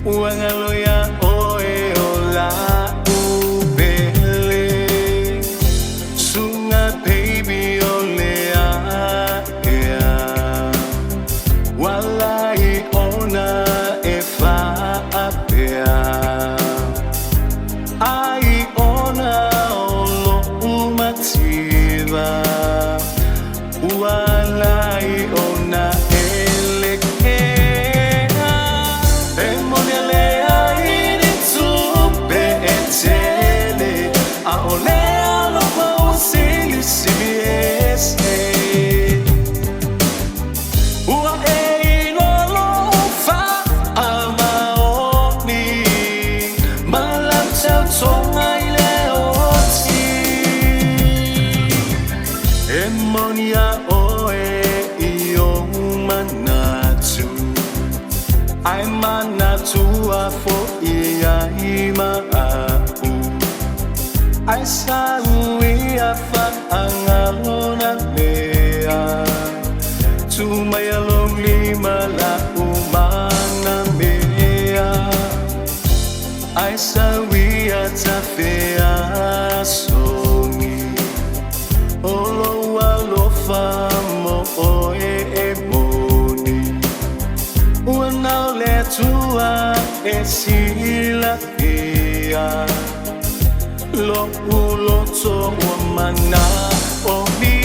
Wangaloya oe ola ubele Sunga baby olea ea Walai ona efa apea Ai ona olo umativa Walai ona Emonia oe iyo manatu Ai manatu afo iya ima aku Ai sawi afa angalona mea Tumaya lima la umana mea Ai sawi atafea songi Olo famo oe emoni Wana le tua e sila ia Lo ulo to wamana o mi